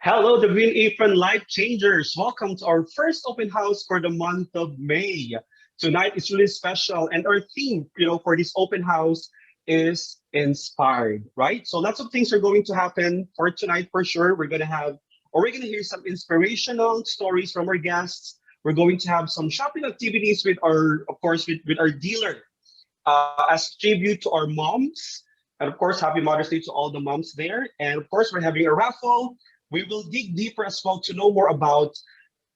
Hello, the Green Apron Life Changers. Welcome to our first open house for the month of May. Tonight is really special, and our theme, for this open house is inspired, right? So lots of things are going to happen for tonight for sure. We're gonna hear some inspirational stories from our guests. We're going to have some shopping activities with with our dealer as tribute to our moms. And of course, happy Mother's Day to all the moms there. And of course, we're having a raffle. We will dig deeper as well to know more about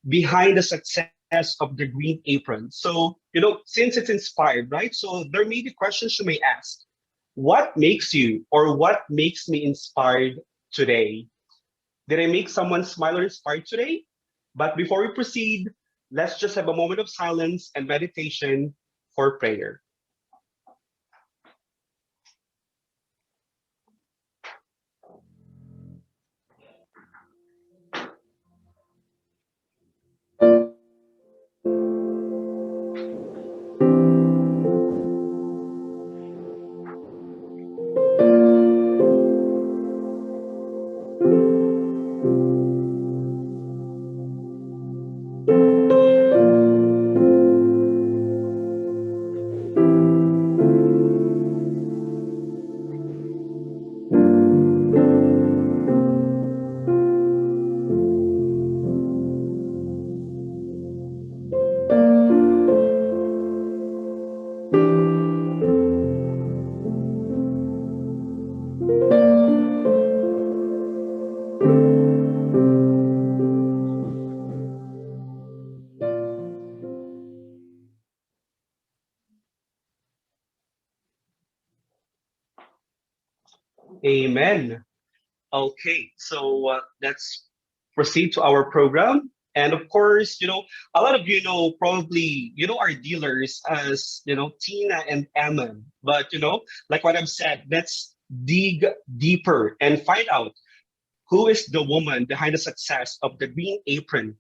behind the success of the Green Apron. So, since it's inspired, right? So there may be questions you may ask. What makes you or what makes me inspired today? Did I make someone smile or inspired today? But before we proceed, let's just have a moment of silence and meditation for prayer. Amen. Okay, so let's proceed to our program. And of course, a lot of you know probably our dealers as Tina and Emma. But like what I've said, let's dig deeper and find out who is the woman behind the success of the Green Apron,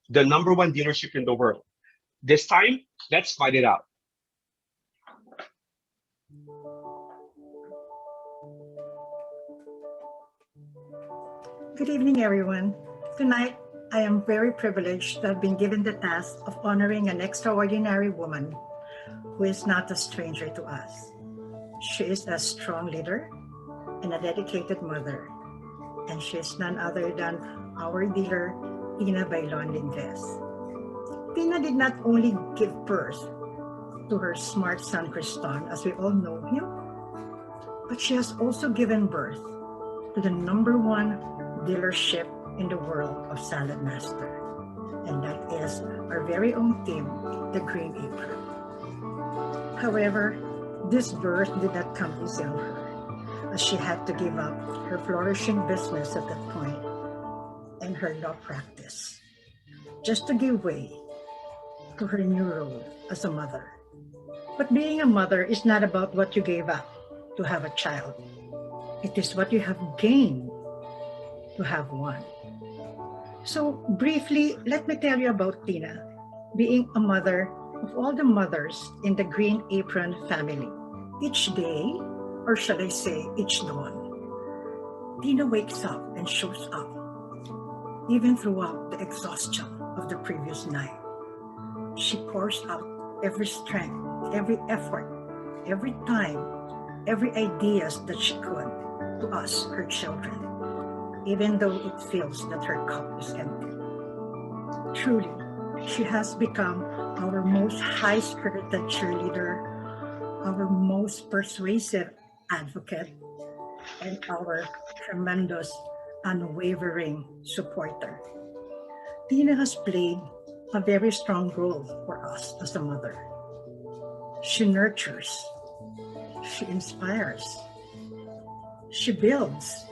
the number one dealership in the world. This time, let's find it out. Good evening, everyone. Tonight, I am very privileged to have been given the task of honoring an extraordinary woman who is not a stranger to us. She is a strong leader and a dedicated mother, and she is none other than our dealer, Tina Bailon Linves. Tina did not only give birth to her smart son, Kriston, as we all know him, but she has also given birth to the number one dealership in the world of Salad Master. And that is our very own team, the Green Apron. However, this birth did not come easy on her, as she had to give up her flourishing business at that point and her law practice, just to give way to her new role as a mother. But being a mother is not about what you gave up to have a child. It is what you have gained to have one. So briefly, let me tell you about Tina, being a mother of all the mothers in the Green Apron family. Each day, or shall I say each dawn, Tina wakes up and shows up, even throughout the exhaustion of the previous night. She pours out every strength, every effort, every time, every ideas that she could to us, her children, even though it feels that her cup is empty. Truly, she has become our most high-spirited cheerleader, our most persuasive advocate, and our tremendous, unwavering supporter. Tina has played a very strong role for us as a mother. She nurtures, she inspires, she builds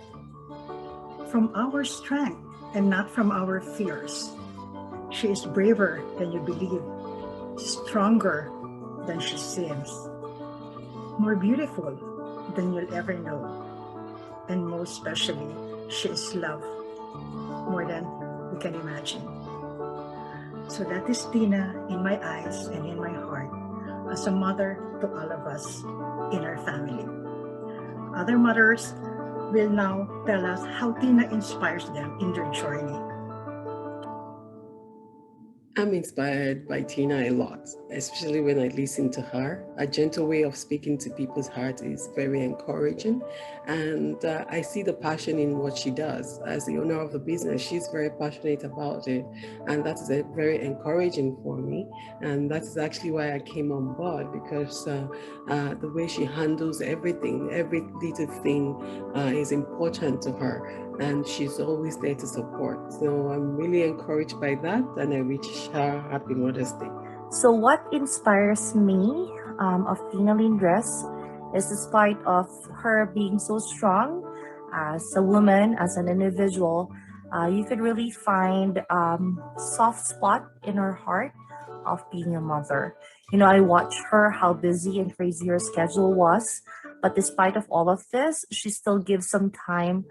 from our strength and not from our fears. She is braver than you believe, stronger than she seems, more beautiful than you'll ever know, and most especially, she is loved more than we can imagine. So that is Tina in my eyes and in my heart as a mother to all of us in our family. Other mothers will now tell us how Tina inspires them in their journey. I'm inspired by Tina a lot, especially when I listen to her. A gentle way of speaking to people's hearts is very encouraging. And I see the passion in what she does. As the owner of the business, she's very passionate about it. And that is very encouraging for me. And that is actually why I came on board, because the way she handles everything, every little thing is important to her. And she's always there to support. So I'm really encouraged by that, and I wish her happy Mother's Day. So what inspires me of Tina Lindres is despite of her being so strong as a woman, as an individual, you could really find soft spot in her heart of being a mother. You know, I watch her, how busy and crazy her schedule was, but despite of all of this, she still gives some time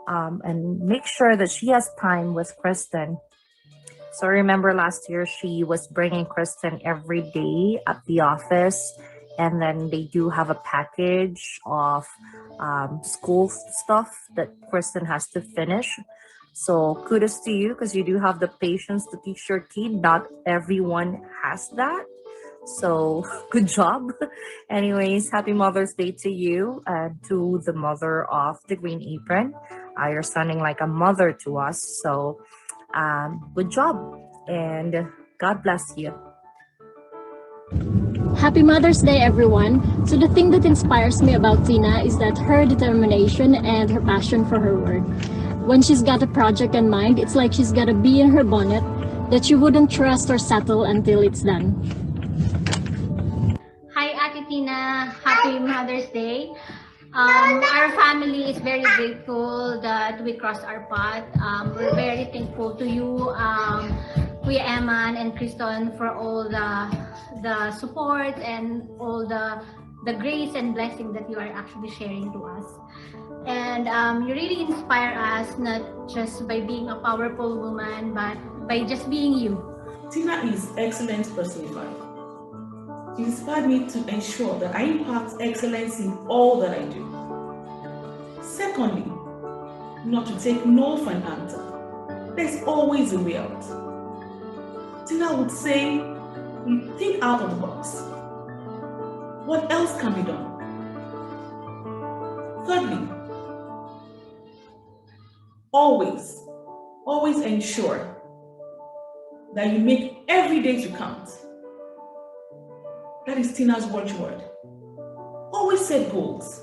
and make sure that she has time with Kristen. So I remember last year she was bringing Kristen every day at the office, and then they do have a package of school stuff that Kristen has to finish. So kudos to you, because you do have the patience to teach your kid. Not everyone has that. So good job. Anyways, happy Mother's Day to you and to the mother of the Green Apron. You're sounding like a mother to us. So good job and God bless you. Happy Mother's Day, everyone. So the thing that inspires me about Tina is that her determination and her passion for her work. When she's got a project in mind, it's like she's got a bee in her bonnet that she wouldn't trust or settle until it's done. Hi, Ate Tina. Happy Mother's Day. Our family is very grateful that we crossed our path. We're very thankful to you, Kuya Eman and Kriston, for all the support and all the grace and blessing that you are actually sharing to us. And you really inspire us, not just by being a powerful woman, but by just being you. Tina is excellence personified. She inspired me to ensure that I impact excellence in all that I do. Secondly, not to take no for an answer. There's always a way out. Tina would say, think out of the box. What else can be done? Thirdly, always ensure that you make every day to count. That is Tina's watchword. Always set goals.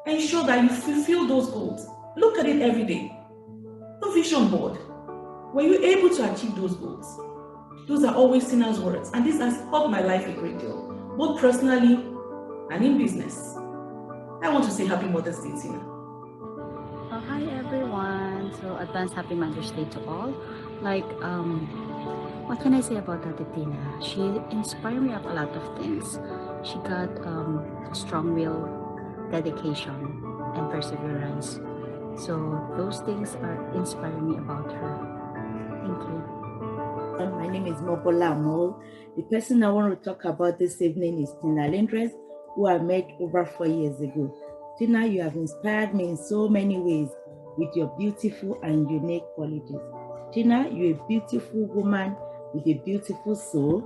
Ensure that you fulfill those goals. Look at it every day. The vision board. Were you able to achieve those goals? Those are always Tina's words, and this has helped my life a great deal, both personally and in business. I want to say Happy Mother's Day, Tina. Hi everyone. So advance Happy Mother's Day to all. What can I say about Ate Tina? She inspired me of a lot of things. She got strong will, dedication, and perseverance. So those things are inspiring me about her. Thank you. My name is Mobola Amol. The person I want to talk about this evening is Tina Lindres, who I met over 4 years ago. Tina, you have inspired me in so many ways with your beautiful and unique qualities. Tina, you're a beautiful woman with a beautiful soul.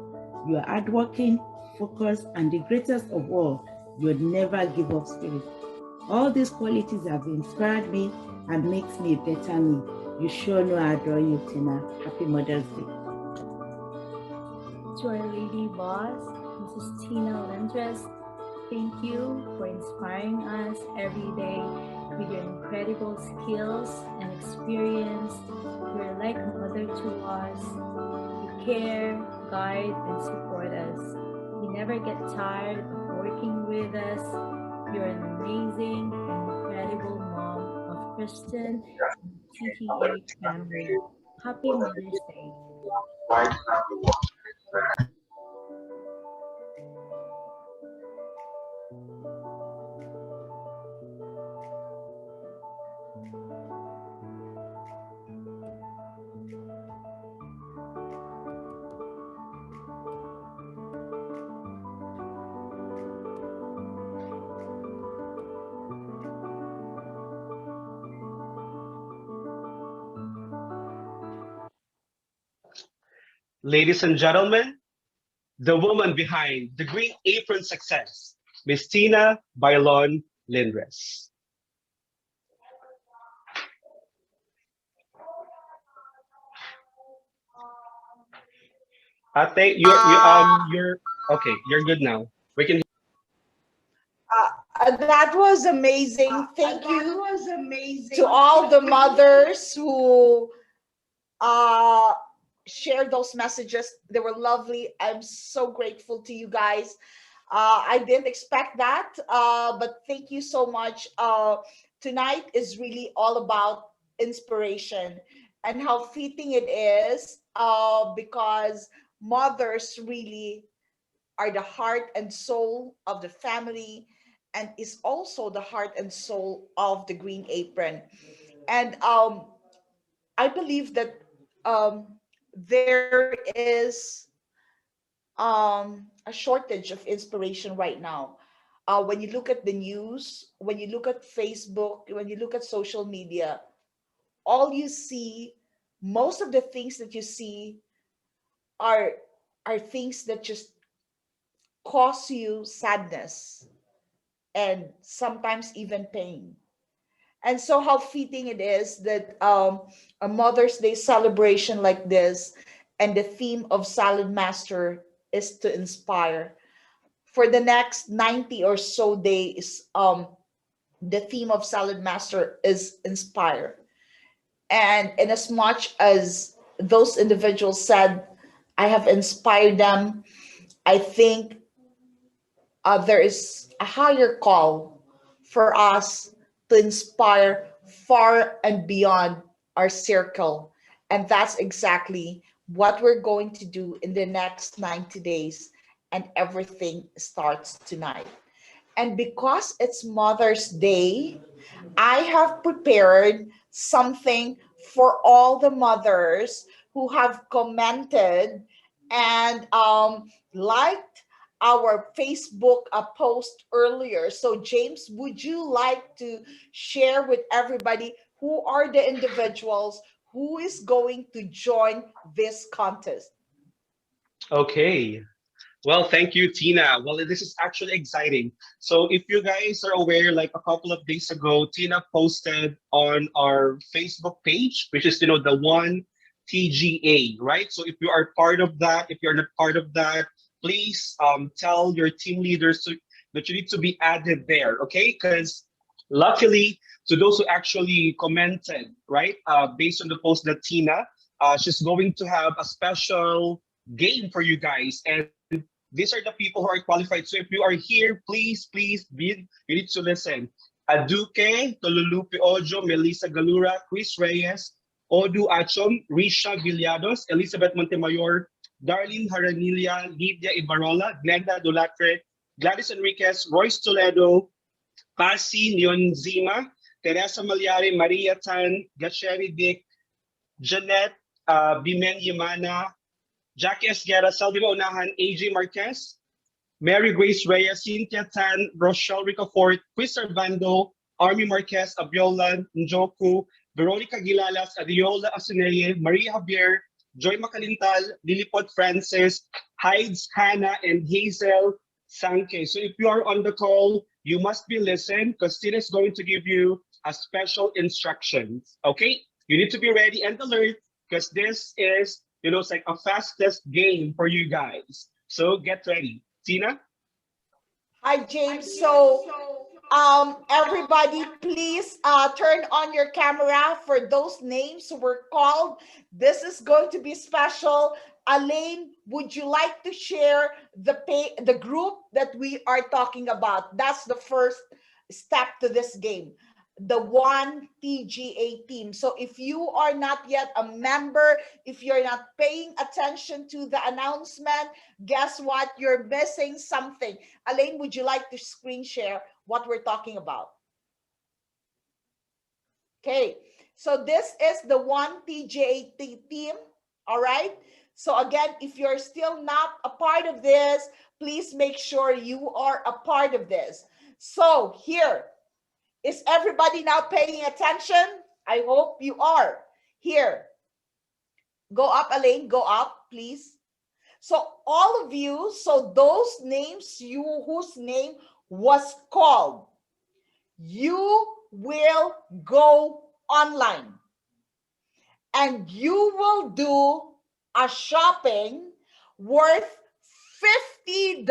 You are hardworking, focused, and the greatest of all, you never give up spirit. All these qualities have inspired me and makes me a better me. You sure know I adore you, Tina. Happy Mother's Day. To our lady boss, Mrs. Tina Lindres, thank you for inspiring us every day with your incredible skills and experience. You're like a mother to us. You care, guide, and support us. You never get tired of working with us. You're an amazing and incredible mom of Kristen and TTH family. Happy Mother's Day. Ladies and gentlemen, the woman behind the Green Apron success, Miss Tina Bailon Lindres. Ate, you're okay. You're good now. We can. That was amazing. Thank you to all the mothers who uh, shared those messages. They were lovely. I'm so grateful to you guys. I didn't expect that, but thank you so much. Tonight is really all about inspiration and how fitting it is because mothers really are the heart and soul of the family and is also the heart and soul of the Green Apron. And I believe that there is a shortage of inspiration right now. When you look at the news, when you look at Facebook, when you look at social media, all you see, most of the things that you see are things that just cause you sadness and sometimes even pain. And so, how fitting it is that a Mother's Day celebration like this, and the theme of Salad Master is to inspire. For the next 90 or so days, the theme of Salad Master is inspire. And in as much as those individuals said, I have inspired them, I think there is a higher call for us to inspire far and beyond our circle. And that's exactly what we're going to do in the next 90 days. And everything starts tonight. And because it's Mother's Day, I have prepared something for all the mothers who have commented and liked our Facebook post earlier. So, James, would you like to share with everybody who are the individuals who is going to join this contest? Okay. Well, thank you, Tina. Well, this is actually exciting. So, if you guys are aware, like a couple of days ago, Tina posted on our Facebook page, which is, the one TGA, right? So, if you are part of that, if you're not part of that, please tell your team leaders that you need to be added there, okay? Because luckily, to those who actually commented, right, based on the post that Tina, she's going to have a special game for you guys. And these are the people who are qualified. So if you are here, please, you need to listen. Aduke, Tolulupi Ojo, Melissa Galura, Chris Reyes, Odu Achom, Risha Villados, Elizabeth Montemayor, Darlene Haranilia, Lydia Ibarola, Glenda Dulatre, Gladys Enriquez, Royce Toledo, Pasi Nyonzima, Teresa Malyari, Maria Tan, Gacheri Dick, Jeanette Bimen Yamana, Jackie Esguerra, Saldiva Unahan, AJ Marquez, Mary Grace Reyes, Cynthia Tan, Rochelle Ricafort, Chris Arvando, Army Marquez, Abiola Njoku, Veronica Gilalas, Adiola Asuneye, Maria Javier, Joy Macalintal, Lilipot Francis, Hides Hannah, and Hazel Sanke. So if you are on the call, you must be listening because Tina is going to give you a special instructions. Okay? You need to be ready and alert because this is, it's like a fastest game for you guys. So get ready. Tina? Hi, James. So, everybody, please turn on your camera for those names who were called. This is going to be special. Elaine, would you like to share the group that we are talking about? That's the first step to this game, the one TGA team. So if you are not yet a member, if you're not paying attention to the announcement, guess what? You're missing something. Elaine, would you like to screen share what we're talking about? Okay, so this is the one TGA team, all right? So again, if you're still not a part of this, please make sure you are a part of this. So here, is everybody now paying attention? I hope you are. Here, go up, Elaine, go up. please. So all of you, so those names whose name was called, you will go online and you will do a shopping worth $50,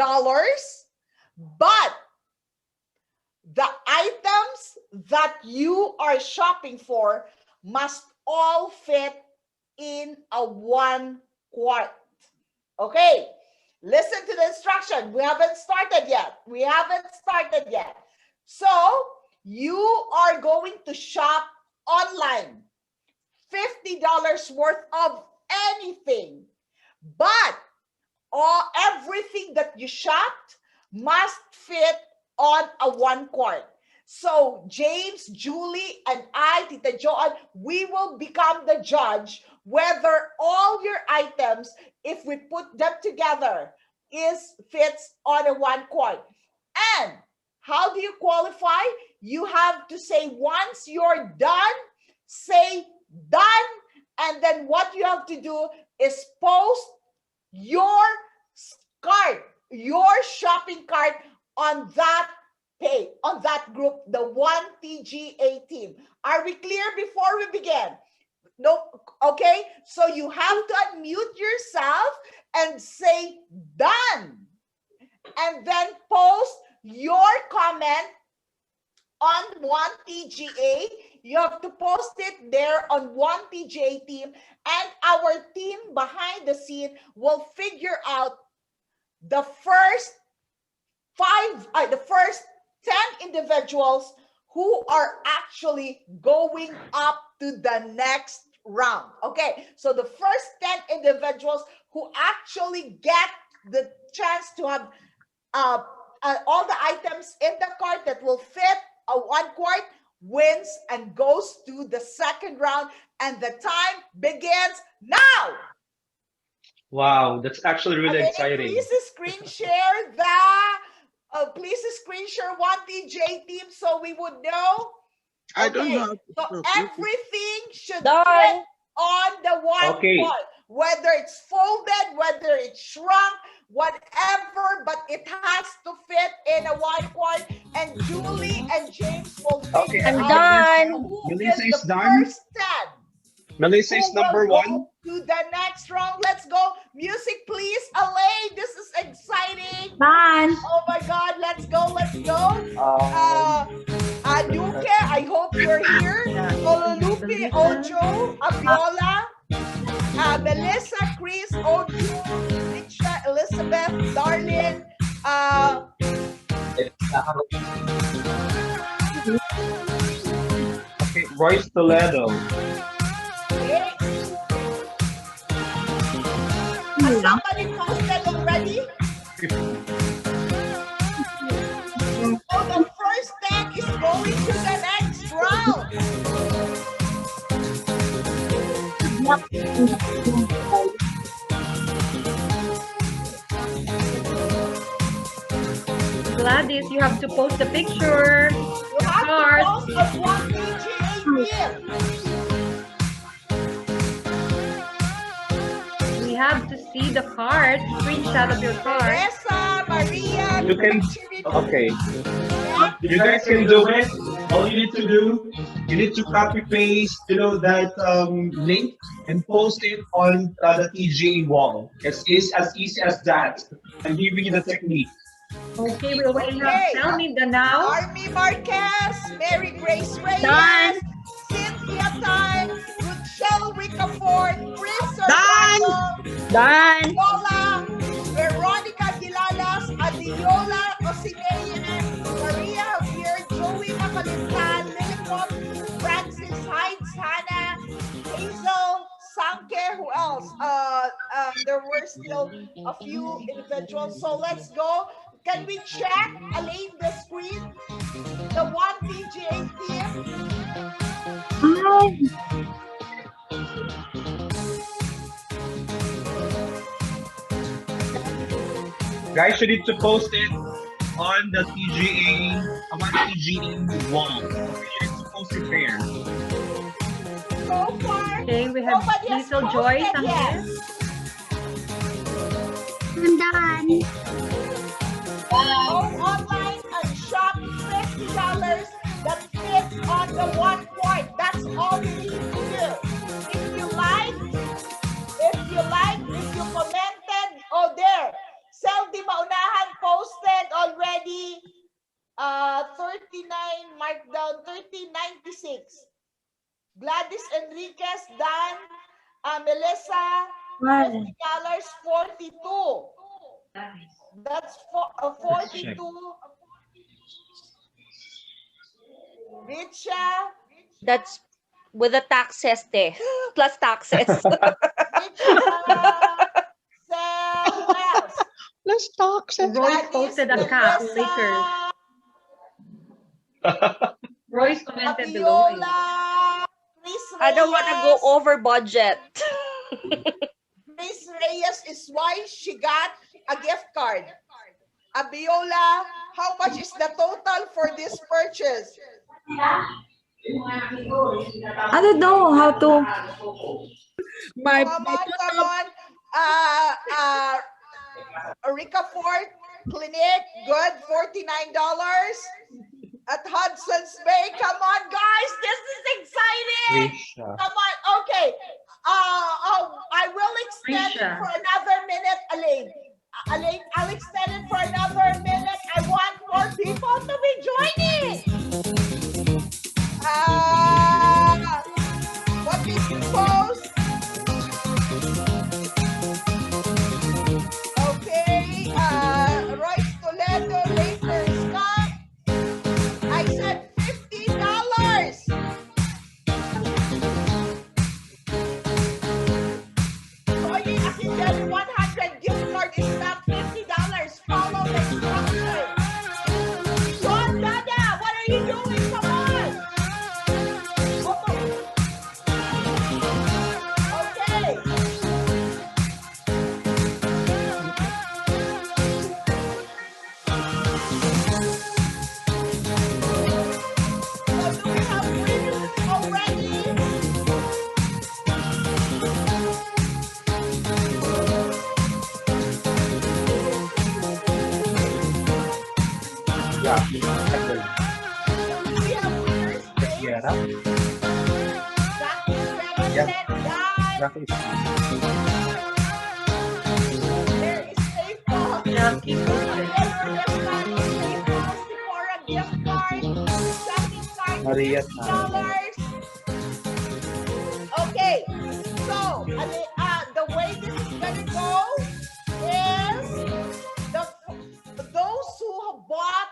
but the items that you are shopping for must all fit in a 1 quart. Okay, listen to the instruction. We haven't started yet. So you are going to shop online, $50 worth of anything, but everything that you shopped must fit on a 1 quart. So James, Julie, and I, Tita Joan, we will become the judge whether all your items, if we put them together, fits on a 1 quart. And how do you qualify? You have to say, once you're done, say done, and then what you have to do is post your cart, your shopping cart on that page, on that group, the 1TGA team. Are we clear before we begin? No, okay? So you have to unmute yourself and say done. And then post your comment on 1TGA. You have to post it there on 1TGA team, and our team behind the scene will figure out the first 10 individuals who are actually going up to the next round. Okay, so the first 10 individuals who actually get the chance to have all the items in the cart that will fit a 1 quart wins and goes to the second round, and the time begins now. Wow, that's actually really exciting. Please screen share please screen share 1TJ team so we would know. I don't know. So everything should fit on the 1 quart, whether it's folded, whether it's shrunk, whatever, but it has to fit in a 1 quart. And Julie and James will figure out who is the first 10. Melissa is number 1. To the next round. Let's go. Music, please. Elaine, this is exciting. Done. Oh my God. Let's go. Anuke, I hope you're here. Ololupi, Ojo, Abiola, Melissa, Chris, Ojo, Richa, Elizabeth, Darlene, okay, Royce Toledo. Has somebody posted already? So the first 10 is going to the next round. Gladys, you have to post the picture. You have to post a 1TGA We have to see the card, screenshot of your card. Teresa, Maria, you can, okay. You guys can do it. All you need to do, you need to copy paste, that link and post it on the TGA wall. It's as easy as that. I'm giving you the technique. Okay, we already have Selmy now. Army Marquez, Mary Grace Reyes, Done. Cynthia Time, Rochelle Ricafort, Chris Done. Lola, Veronica Gilalas, Adiola Osineye, Maria Javier, Joey Macalintal, Lilipop, Francis Hides, Hannah, Hazel, Sanke, who else? There were still a few individuals. So let's go. Can we check, Elaine, the screen? The 1TGA team? Guys, you need to post it on the TGA wall. Okay, you need to post it there. So far, Okay, we have Little Joyce on here. I'm done. Go online and shop $50 that fits on the 1 quart. That's all you need to do. If you like, if you commented, oh there, Sel Di Maunahan posted already 39 markdown 1396. Gladys Enriquez done. Melissa $50 42. That's 42. Richa. That's with the taxes, plus taxes. Richa. Sel. Who else? Let's talk. Roy posted a cap, Lakers. Royce commented below. I don't want to go over budget. Miss Reyes is why she got a gift card. Abiola, how much is the total for this purchase? I don't know how to. Come on. Rica Fort Clinic, good, $49. At Hudson's Bay, come on, guys, this is exciting. Come on, okay. I will extend it for another minute, Elaine. Elaine, I'll extend it for another minute. I want more people to be joining. What is the post? Okay, Royce Toledo, Lakers Cup. I said $50. Roy Akindel 100 gift card is not $50. Follow the instructions. Sean Dada, what are you doing? Come on. Okay. Maria. Okay, so the way this is gonna go is those who have bought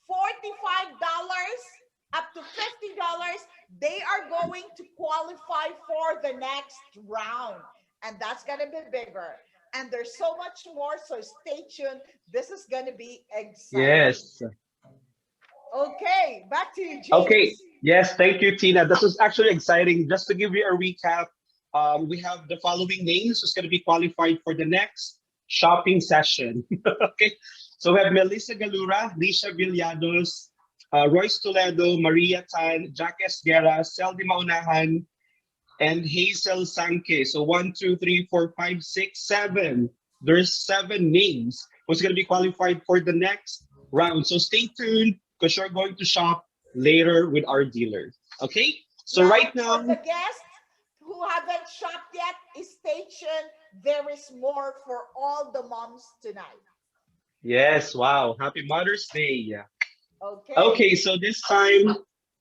$45 up to $50, they are going to qualify for the next round, and that's gonna be bigger. And there's so much more, so stay tuned. This is gonna be exciting. Yes. Okay, back to you, James. Okay. Yes, thank you, Tina. This is actually exciting. Just to give you a recap, we have the following names who's going to be qualified for the next shopping session. Okay. So we have Melissa Galura, Lisha Villados, Royce Toledo, Maria Tan, Jack Esguerra, Seldi Maunahan, and Hazel Sanke. So 1, 2, 3, 4, 5, 6, 7. There's 7 names who's going to be qualified for the next round. So stay tuned because you're going to shop later with our dealer. Okay? So right now, for the guests who haven't shopped yet, stay tuned. There is more for all the moms tonight. yes, wow. Happy Mother's Day. Okay. Okay, so this time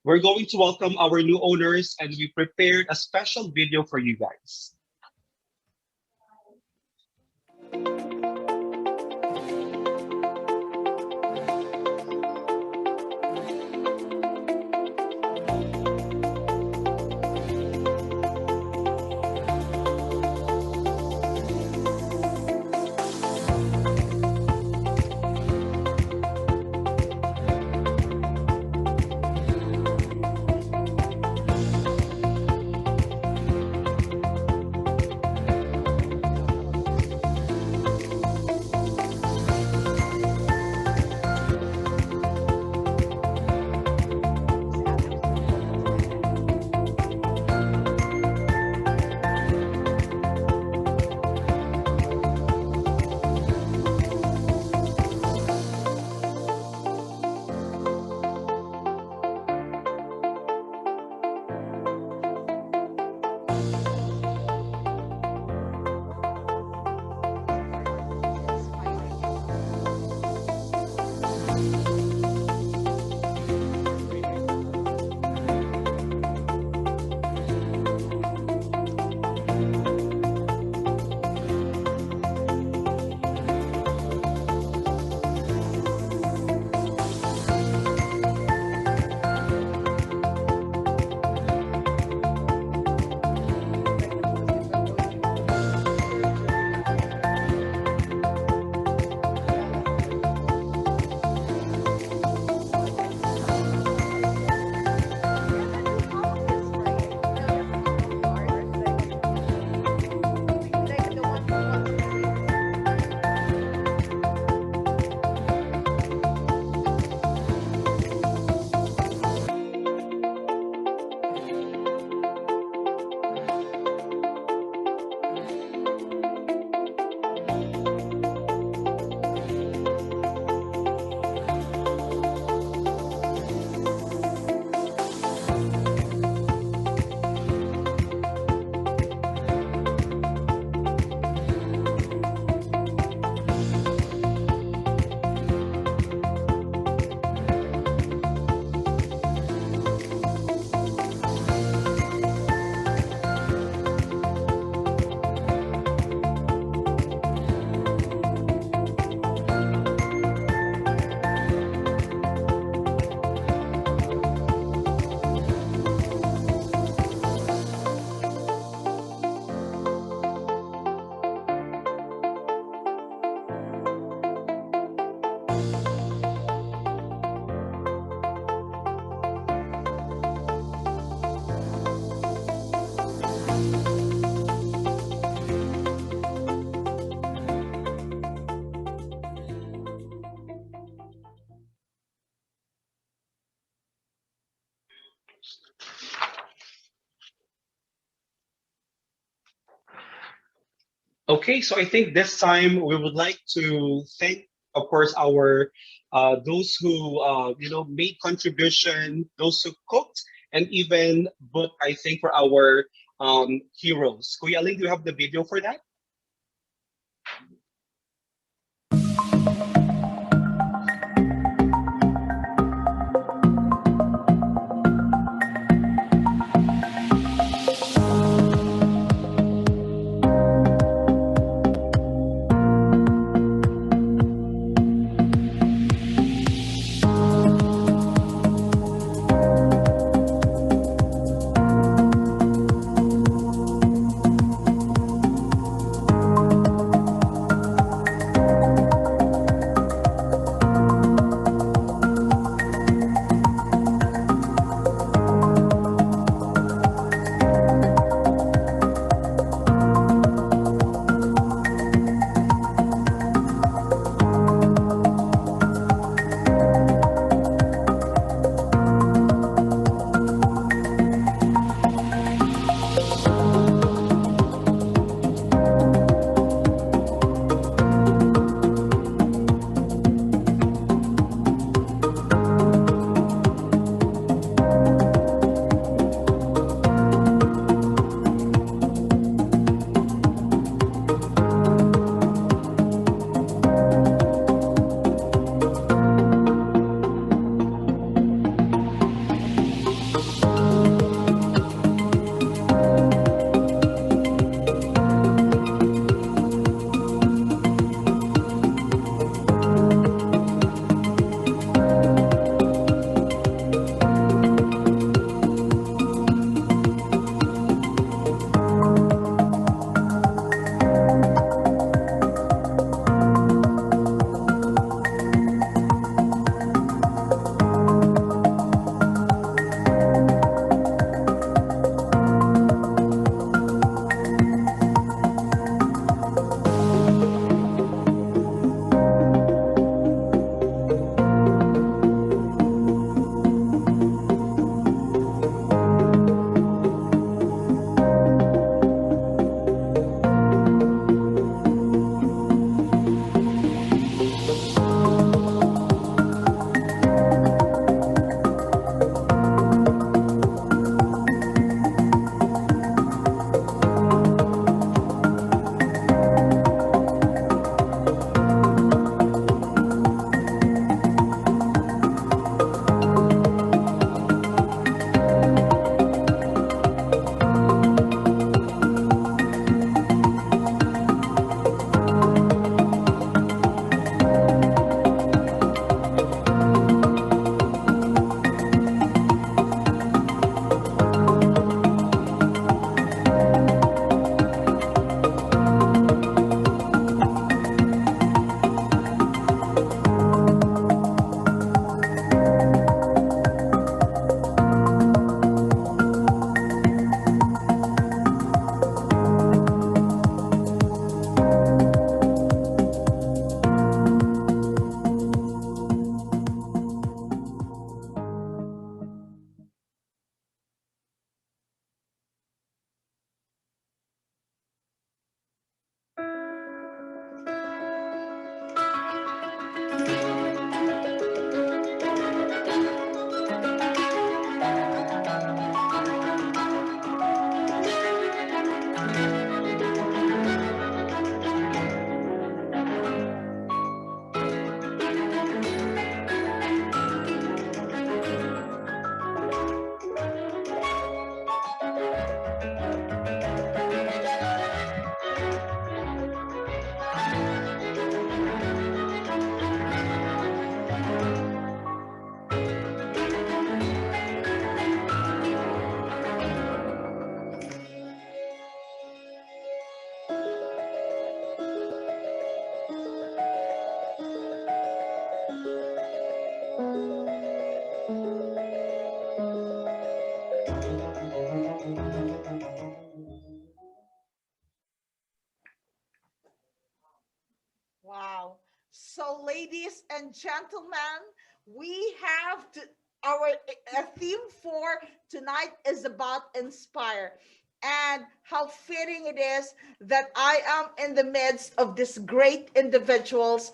we're going to welcome our new owners and we prepared a special video for you guys. Okay, so I think this time we would like to thank, of course, our those who made contribution, those who cooked, and even but I think for our heroes. Kuya Ling, do you have the video for that? Wow. So, ladies and gentlemen, we have to our theme for tonight is about inspire. And how fitting it is that I am in the midst of these great individuals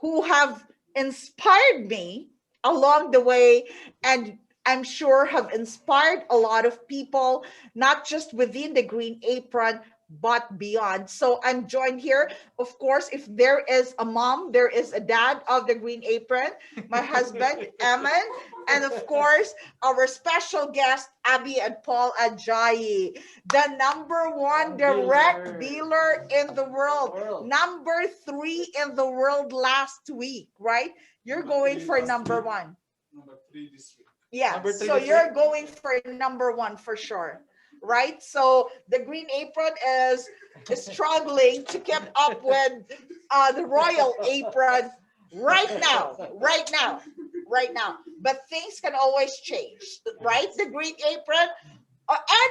who have inspired me along the way, and I'm sure have inspired a lot of people, not just within the Green Apron, but beyond. So I'm joined here. Of course, if there is a mom, there is a dad of the Green Apron, my husband, Eman, and of course, our special guest, Abby and Paul Ajayi, the number one direct dealer in the world, number 3 in the world last week, right? You're going for number 1. Number 3 this week. Yeah, so you're going for number 1 for sure, right? So the Green Apron is struggling to keep up with the Royal Apron right now, right now, right now. But things can always change, right? The Green Apron.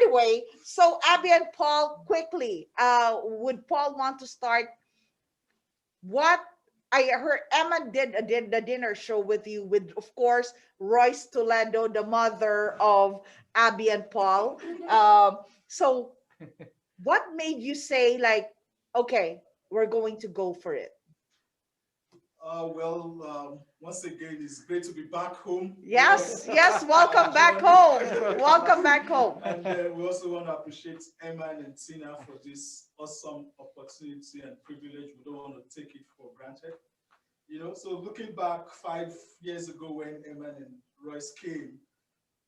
Anyway, so Abby and Paul, quickly, would Paul want to start? What I heard Emma did the dinner show with you, with of course Royce Toledo, the mother of Abby and Paul. So what made you say like, okay, we're going to go for it? Once again, it's great to be back home. Yes, yes, welcome back home. Welcome back home. And we also want to appreciate Emma and Tina for this awesome opportunity and privilege. We don't want to take it for granted. So looking back 5 years ago when Emma and Royce came,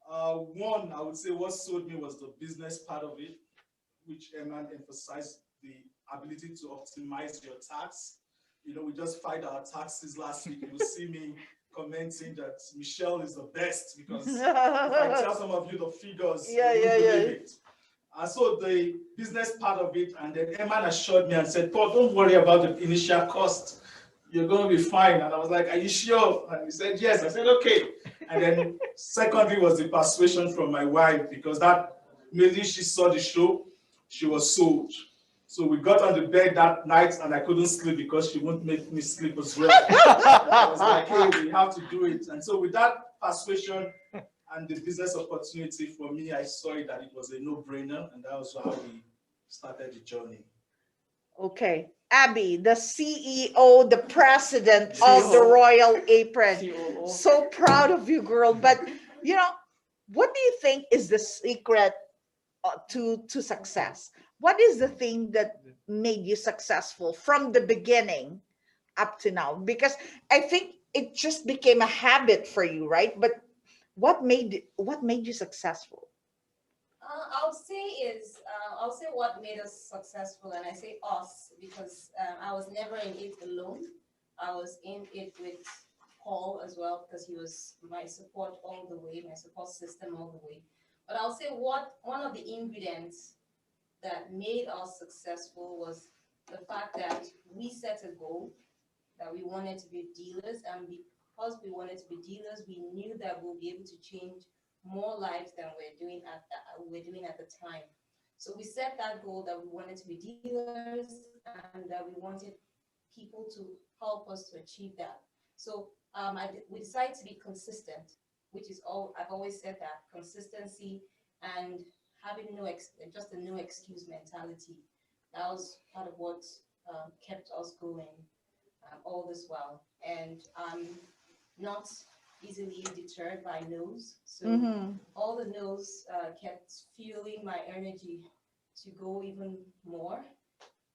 one, I would say what sold me was the business part of it, which Emma emphasized the ability to optimize your tax. We just filed our taxes last week. You'll see me commenting that Michelle is the best because if I tell some of you the figures, you won't believe it. And so the business part of it, and then Emma assured me and said, Paul, don't worry about the initial cost. You're going to be fine. And I was like, are you sure? And he said, yes. I said, okay. And then secondly was the persuasion from my wife, because that immediately she saw the show, she was sold. So we got on the bed that night and I couldn't sleep because she wouldn't make me sleep as well. I was like, hey, we have to do it. And so with that persuasion and the business opportunity for me, I saw it that it was a no-brainer, and that was how we started the journey. Okay. Abby, the CEO, the president of the Royal Apron. COO. So proud of you, girl. But, what do you think is the secret to success? What is the thing that made you successful from the beginning up to now? Because I think it just became a habit for you, right? But what made you successful? I'll say what made us successful, and I say us because I was never in it alone. I was in it with Paul as well, because he was my support all the way, my support system all the way. But I'll say one of the ingredients that made us successful was the fact that we set a goal that we wanted to be dealers, and because we wanted to be dealers, we knew that we'll be able to change more lives than we're doing at the time. So we set that goal that we wanted to be dealers and that we wanted people to help us to achieve that. So we decided to be consistent, which is all I've always said, that consistency and having just a no excuse mentality. That was part of what kept us going all this while. And not easily deterred by no's. So all the no's kept fueling my energy to go even more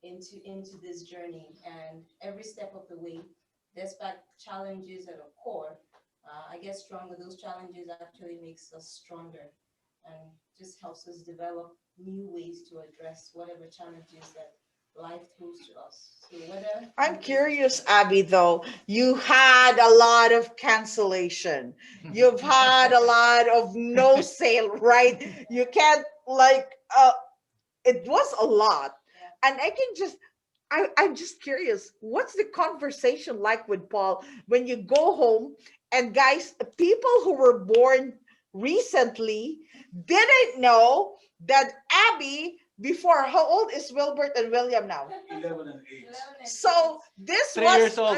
into this journey. And every step of the way, despite challenges at our core, I get stronger. Those challenges actually makes us stronger and just helps us develop new ways to address whatever challenges that life throws to us. So I'm curious, Abby, though, you had a lot of cancellation. You've had a lot of no sale, right? You can't it was a lot. And I'm just curious, what's the conversation like with Paul when you go home and guys, people who were born recently didn't know that Abby, before, how old is Wilbert and William now? 11 and 8. So this 3 was years old.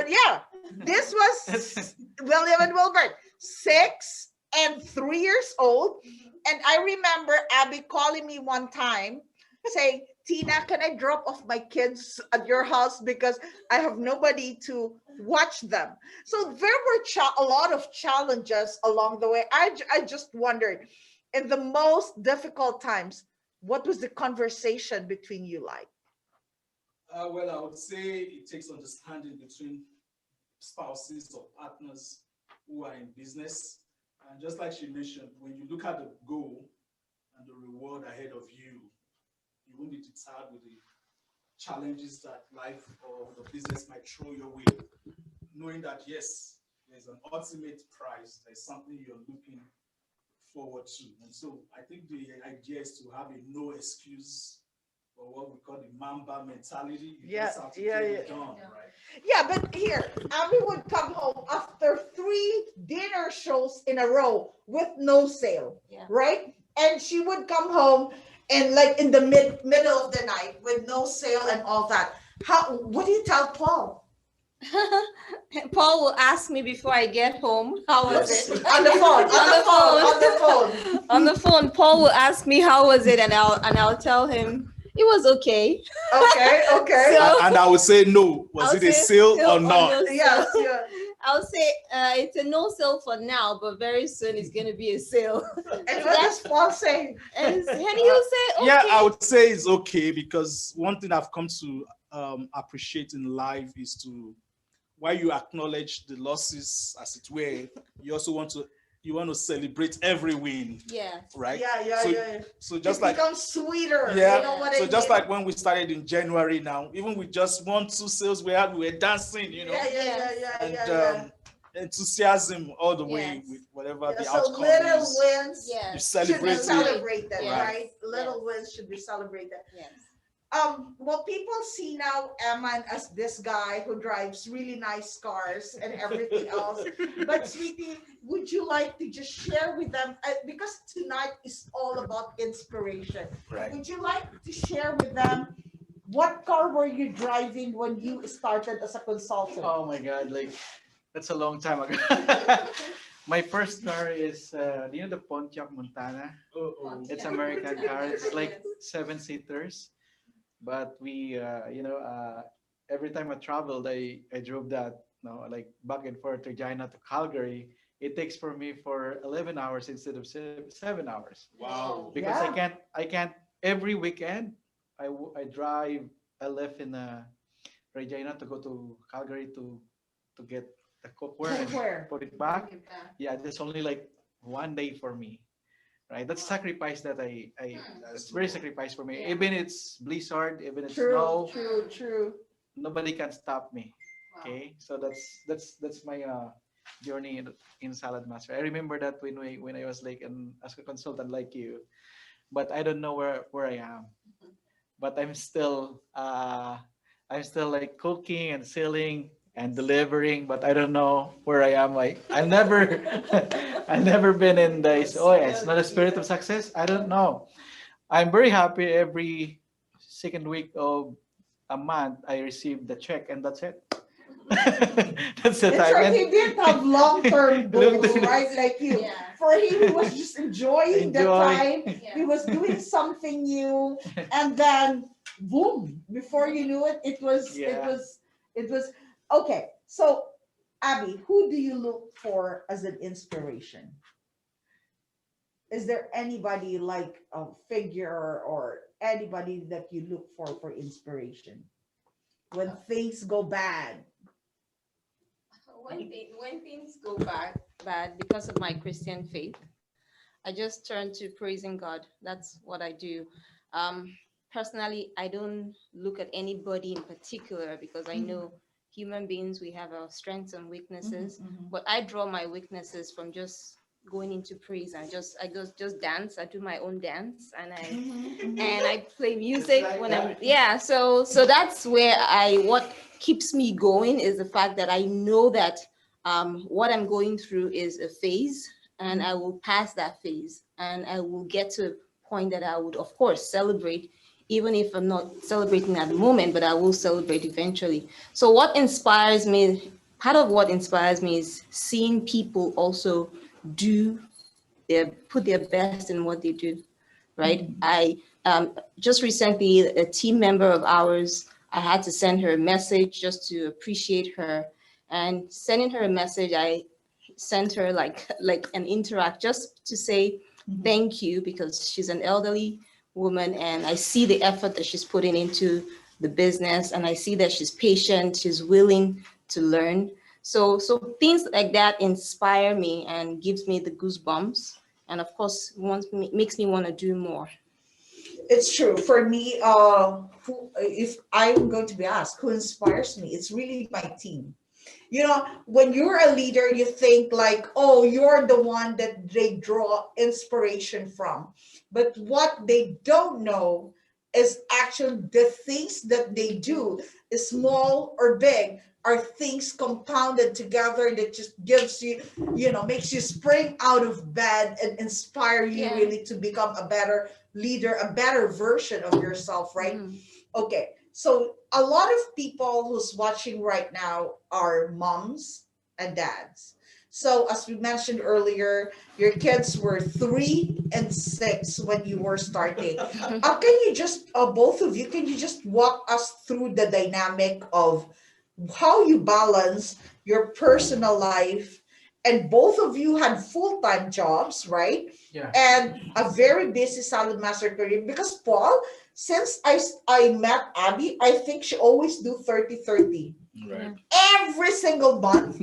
this was William and Wilbert, 6 and 3 years old. And I remember Abby calling me one time saying, Tina, can I drop off my kids at your house because I have nobody to watch them? So there were a lot of challenges along the way. I just wondered, in the most difficult times, what was the conversation between you like? Well, I would say it takes understanding between spouses or partners who are in business. And just like she mentioned, when you look at the goal and the reward ahead of you, you won't be deterred with the challenges that life or the business might throw your way. Knowing that, yes, there's an ultimate prize, there's something you're looking forward to. And so I think the idea is to have a no excuse, or what we call the Mamba mentality. You just have to get it done, right? Yeah, but here, Abby would come home after 3 dinner shows in a row with no sale, right? And she would come home and like in the middle of the night with no sale and all that. What do you tell Paul? Paul will ask me before I get home, how was it? On the phone. On the phone, Paul will ask me how was it, and I'll tell him it was okay. Okay. So, and I would say no. Was it a sale or not? Yes. I'll say it's a no sale for now, but very soon it's going to be a sale. And what does Paul say? And he'll say, okay. Yeah, I would say it's okay, because one thing I've come to appreciate in life is to, while you acknowledge the losses, as it were, you also want to celebrate every win. Yeah. Right? Yeah. So just it like becomes sweeter. Yeah. You know what So I just mean? like when we started in January now, even with just 1-2 sales we were dancing, you know. Yeah. Enthusiasm all the way with whatever the so outcome little is. wins You should be celebrate celebrated, it. right? Little wins should be celebrated. Yes. Well, people see now Eman as this guy who drives really nice cars and everything else. But sweetie, would you like to just share with them, because tonight is all about inspiration. Right. Would you like to share with them what car were you driving when you started as a consultant? Oh my God, like that's a long time ago. My first car is, you know, the Pontiac Montana? It's American car. It's like 7-seaters. But we, every time I traveled, I drove that, like back and forth to Regina to Calgary. It takes for me for 11 hours instead of 7 hours. Wow. Because I can't, every weekend, I drive, I left in Regina to go to Calgary to get the cookware and put it back. Yeah, there's only like 1 day for me. Right, that's sacrifice that it's very sacrifice for me. Even it's blizzard, even it's snow. True. Nobody can stop me. Okay, so that's my journey in Salad Master. I remember that when I was like as a consultant like you, but I don't know where I am. But I'm still like cooking and selling and delivering, but I don't know where I am. I've never been in this. Oh yeah, it's not a spirit of success. I don't know. I'm very happy every second week of a month I receive the check, and that's it. That's the time. Right. He didn't have long-term goals, right? Like you. Yeah. For him, he was just enjoying the time. Yeah. He was doing something new, and then boom! Before you knew it, it was okay. So, Abby, who do you look for as an inspiration? Is there anybody like a figure or anybody that you look for inspiration when things go bad? When things go bad because of my Christian faith, I just turn to praising God. That's what I do. Personally, I don't look at anybody in particular because I know human beings, we have our strengths and weaknesses, but I draw my weaknesses from just going into praise and I just dance. I do my own dance and I play music when I'm so that's where what keeps me going is the fact that I know that what I'm going through is a phase and I will pass that phase and I will get to a point that I would of course celebrate, even if I'm not celebrating at the moment, but I will celebrate eventually. So what inspires me, part of what inspires me is seeing people also do they put their best in what they do, right? I just recently, a team member of ours, I had to send her a message just to appreciate her. And sending her a message, I sent her like an interact just to say thank you, because she's an elderly woman and I see the effort that she's putting into the business, and I see that she's patient, she's willing to learn. So things like that inspire me and gives me the goosebumps, and of course makes me want to do more. It's true. For me, if I'm going to be asked who inspires me, it's really my team. You know, when you're a leader, you think like, oh, you're the one that they draw inspiration from. But what they don't know is actually the things that they do, small or big, are things compounded together that just gives you, makes you spring out of bed and inspire you really to become a better leader, a better version of yourself, right? Okay, so a lot of people who's watching right now are moms and dads. So as we mentioned earlier, your kids were 3 and 6 when you were starting. Can you just, both of you, can you just walk us through the dynamic of how you balance your personal life, and both of you had full-time jobs, right? Yeah. And a very busy salad master career, because Paul, since I met Abby, I think she always do 30-30 Right. every single month.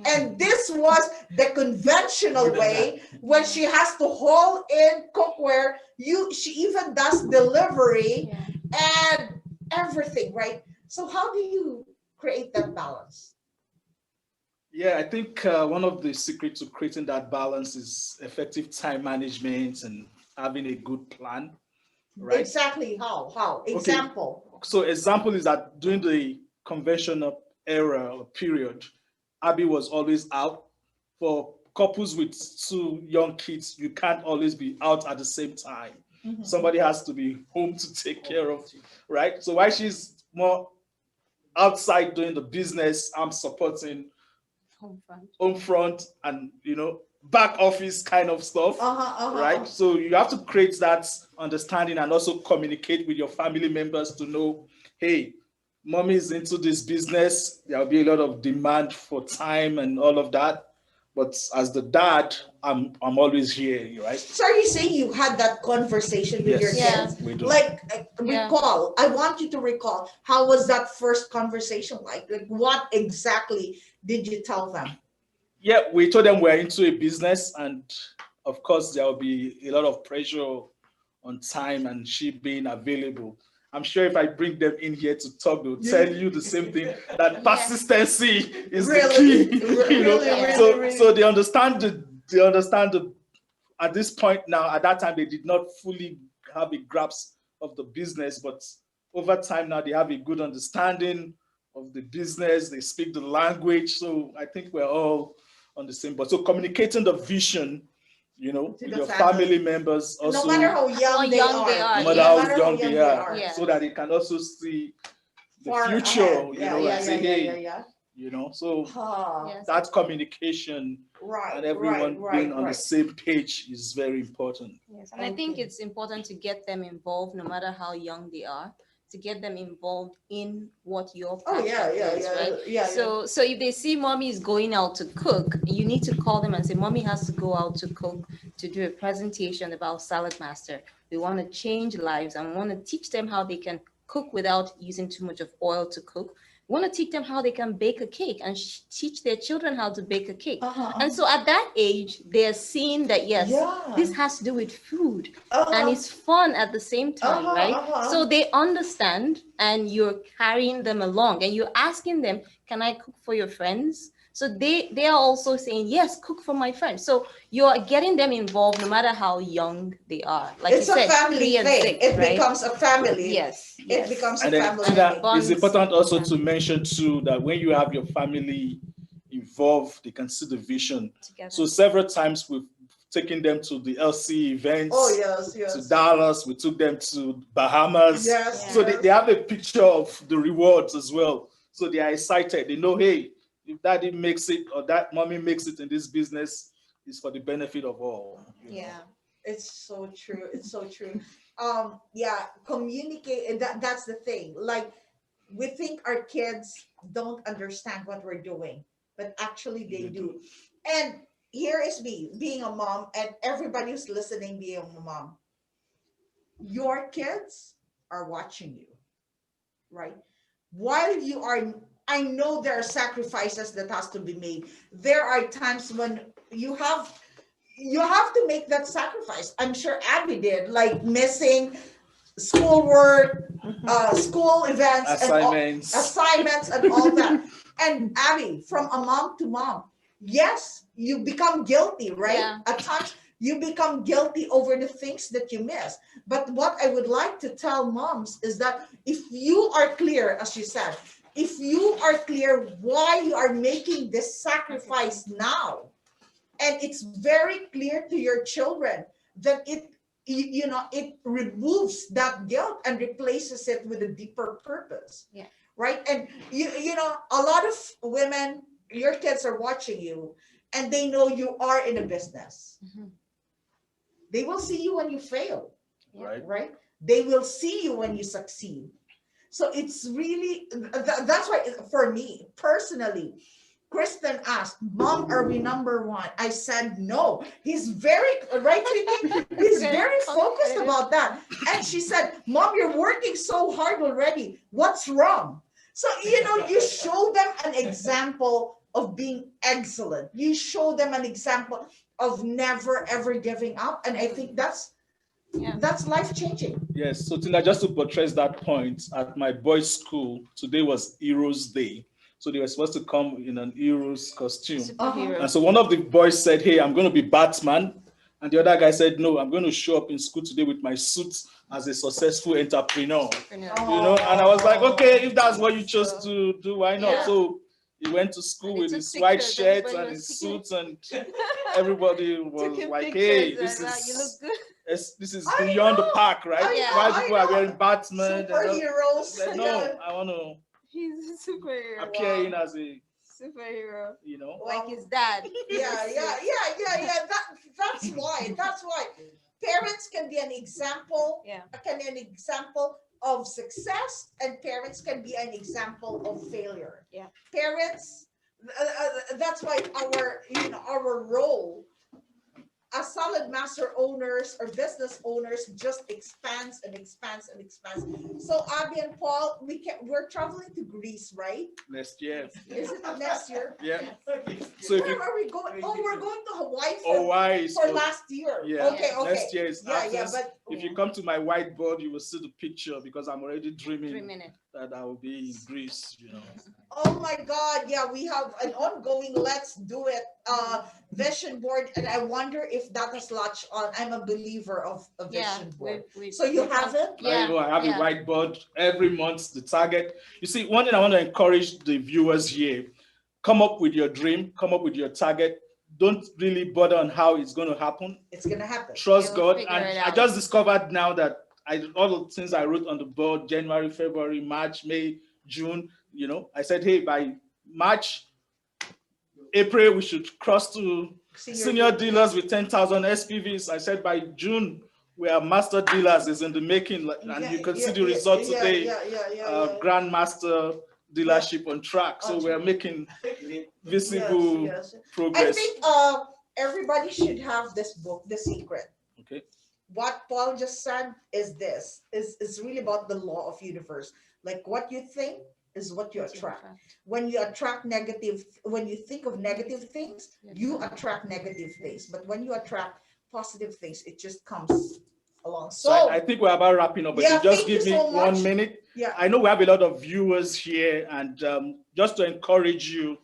And this was the conventional way when she has to haul in cookware. She even does delivery and everything, right? So how do you create that balance? Yeah, I think one of the secrets to creating that balance is effective time management and having a good plan, right? Exactly. How? Example. Okay. So example is that during the conventional era or period, Abby was always out. For couples with 2 young kids, you can't always be out at the same time. Somebody has to be home to take care of, right? So while she's more outside doing the business, I'm supporting home front and back office kind of stuff, right? So you have to create that understanding and also communicate with your family members to know, hey, mommy is into this business, there'll be a lot of demand for time and all of that, but as the dad, I'm always here, right? So are you saying you had that conversation with your kids? We do. Like, recall. I want you to recall, how was that first conversation like? Like, what exactly did you tell them? Yeah, we told them we're into a business, and of course there will be a lot of pressure on time and she being available. I'm sure if I bring them in here to talk, they'll tell you the same thing, that persistency is the key. So they understand the at this point now. At that time they did not fully have a grasp of the business, but over time now they have a good understanding of the business. They speak the language, so I think we're all on the same boat. So communicating the vision, with your family members, also no matter how young they are, no matter how young they are, so that they can also see the future, and say, hey, so that communication and everyone being on the same page is very important. Yes, and I think it's important to get them involved, no matter how young they are, to get them involved in what your passion is, right? So if they see mommy is going out to cook, you need to call them and say, mommy has to go out to cook to do a presentation about Salad Master. We want to change lives and we want to teach them how they can cook without using too much of oil to cook. We want to teach them how they can bake a cake and teach their children how to bake a cake. And so at that age, they're seeing that, yes, this has to do with food and it's fun at the same time, right? So they understand, and you're carrying them along and you're asking them, can I cook for your friends? So they are also saying, yes, cook for my friends. So you're getting them involved no matter how young they are. Like it's you said, a family 3 and thing. 6, it right? becomes a family. Yes. It becomes and a then family. it's important also to mention too that when you have your family involved, they can see the vision together. So several times we've taken them to the LC events. To Dallas, we took them to Bahamas. So they have a picture of the rewards as well. So they are excited. They know, hey, if daddy makes it or that mommy makes it in this business, is for the benefit of all. Yeah, it's so true. It's so true. Yeah, communicate. That's the thing. Like, we think our kids don't understand what we're doing, but actually they do. And here is me being a mom, and everybody who's listening being a mom. Your kids are watching you, right? While you are, I know there are sacrifices that has to be made. There are times when you have to make that sacrifice. I'm sure Abby did, like missing schoolwork, school events, assignments, and all that. And Abby, from a mom to mom, yes, you become guilty, right? Yeah. At times, you become guilty over the things that you miss. But what I would like to tell moms is that if you are clear, as you said, if you are clear why you are making this sacrifice now, and it's very clear to your children, then it removes that guilt and replaces it with a deeper purpose. Yeah. Right. And a lot of women, your kids are watching you, and they know you are in a business. Mm-hmm. They will see you when you fail. Right. Right. They will see you when you succeed. So it's really, that's why for me personally, Kristen asked, Mom, are we number one? I said, no. He's very, right, Titi? He's very focused about that. And she said, Mom, you're working so hard already. What's wrong? So, you show them an example of being excellent. You show them an example of never, ever giving up. And I think that's life-changing. Yes, so Tina, just to buttress that point, at my boys' school, today was Heroes Day. So they were supposed to come in an hero's costume. And so one of the boys said, hey, I'm going to be Batman. And the other guy said, no, I'm going to show up in school today with my suit as a successful entrepreneur. And I was like, okay, if that's what you chose to do, why not? Yeah. So he went to school with his white shirt and his suit, and everybody was like, hey, this is beyond the park, right? Why people are wearing Batman? Superheroes. Like, no, I want to He's a superhero. appearing as a superhero. Like his dad. Yeah. That's why. Parents can be an example. Yeah. Can be an example of success, and parents can be an example of failure. Yeah. Parents. That's why our role as Salad Master owners or business owners just expands and expands and expands. So Abby and Paul, we're traveling to Greece, right? next year. Is it next year? Yeah. So if Where are we going? Oh, we're going to Hawaii for last year. Yeah. Okay. Next year is Athens. But if you come to my whiteboard, you will see the picture, because I'm already dreaming it. that I will be in Greece. Oh my God! Yeah, we have an ongoing Let's Do It vision board, and I wonder if that has latched on. I'm a believer of a vision board. So you have it? Yeah. I have a whiteboard every month. The target. You see, one thing I want to encourage the viewers here: come up with your dream, come up with your target. Don't really bother on how it's going to happen. It's going to happen. Trust God. And I just discovered now that all the things I wrote on the board, January, February, March, May, June, I said, hey, by March, April, we should cross to senior dealers with 10,000 SPVs. I said by June, we are master dealers is in the making, and you can see the result today. Grandmaster dealership on track. So we're making visible progress. I think everybody should have this book, The Secret. Okay. What Paul just said is this, is really about the law of universe. Like, what you think is what you attract. When you think of negative things, you attract negative things. But when you attract positive things, it just comes along. So I think we're about wrapping up, but you just give me 1 minute. Yeah. I know we have a lot of viewers here, and just to encourage you,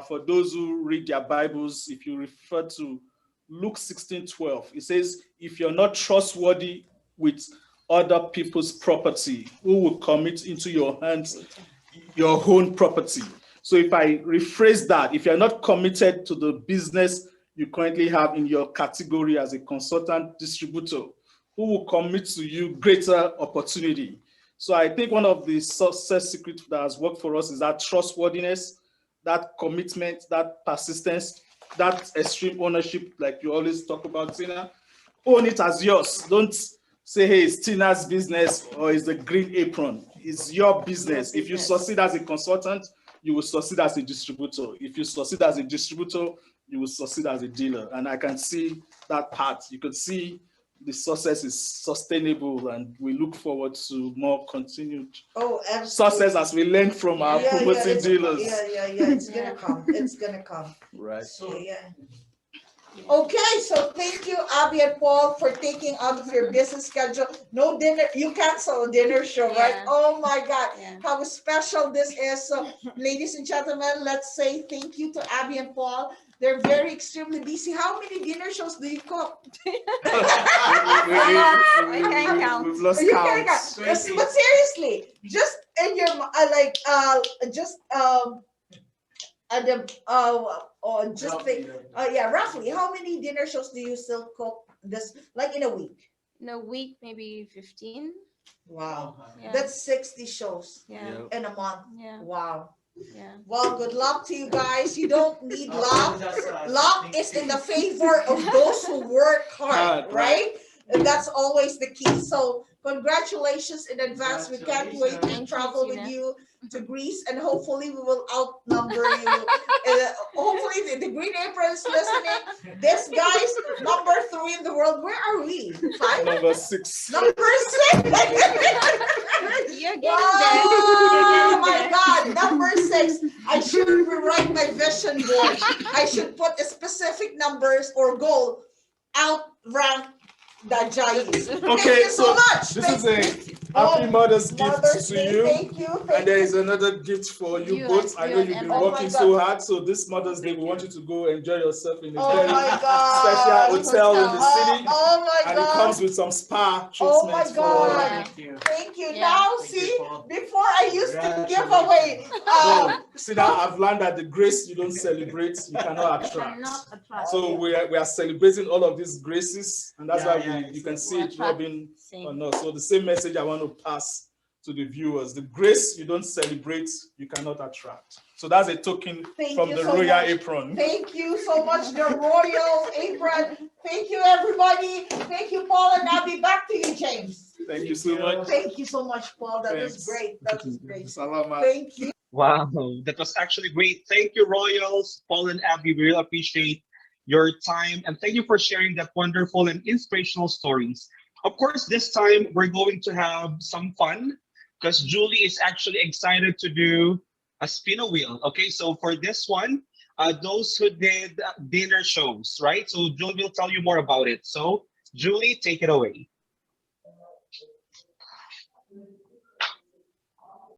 for those who read their Bibles, if you refer to Luke 16:12, it says, if you're not trustworthy with other people's property, who will commit into your hands your own property? So if I rephrase that, if you're not committed to the business you currently have in your category as a consultant distributor, who will commit to you greater opportunity? So I think one of the success secrets that has worked for us is that trustworthiness, that commitment, that persistence. that extreme ownership, like you always talk about, Tina. Own it as yours. Don't say, hey, it's Tina's business or it's the Green Apron. It's your business. If you succeed as a consultant, you will succeed as a distributor. If you succeed as a distributor, you will succeed as a dealer. And I can see that part. You can see the success is sustainable, and we look forward to more continued success as we learn from our promoting dealers. It's gonna come. It's gonna come. Right. So okay, so thank you, Abby and Paul, for taking out of your busy schedule. No dinner, you cancel a dinner show, right? Oh my God, how special this is. So, ladies and gentlemen, let's say thank you to Abby and Paul. They're very extremely busy. How many dinner shows do you cook? I can't count. We've lost You count. can't count. But seriously, just in your roughly, how many dinner shows do you still cook this, like in a week? In a week, maybe 15. Wow. Yeah. That's 60 shows Yeah. in a month. Yeah. Wow. Yeah. Well, good luck to you guys. You don't need luck. Luck is in the favor of those who work hard, right? And that's always the key. So congratulations in advance. We can't wait to travel with you to Greece, and hopefully we will outnumber you. Hopefully the Green Aprons listening. This guy's number 3 in the world. Where are we? 5? Number 6. Number 6. You're getting Oh my God, number 6. I should rewrite my vision board. I should put a specific numbers or goal, outrank the Giants. Okay, Thank you so much. This is a happy Mother's gift to you. Thank you. And there is another gift for you both. I know you've been working so hard, so this Mother's Day, we want you to go enjoy yourself in a very special hotel in the city. Oh my and God. it comes with some spa treatments. Oh my God. Thank you. Thank you. Yeah. Now, Thank see, you, before I used to give away. See now, I've learned that the grace you don't celebrate, you cannot attract. So we are celebrating all of these graces, and that's why you can see it rubbing on us. So the same message I want to pass to the viewers: the grace you don't celebrate, you cannot attract. So that's a token from the so Royal much. Apron. Thank you so much, the Royal Apron. Thank you, everybody. Thank you, Paul and Abby. Back to you, James. Thank you so much. Thank you so much, Paul. That was Thanks. great. That was great. Salamat. Thank you. Wow, that was actually great. Thank you, Royals, Paul and Abby. We really appreciate your time, and thank you for sharing that wonderful and inspirational stories. Of course, this time we're going to have some fun because Julie is actually excited to do a spin a wheel. Okay, so for this one, those who did dinner shows, right? So Julie will tell you more about it. So Julie, take it away.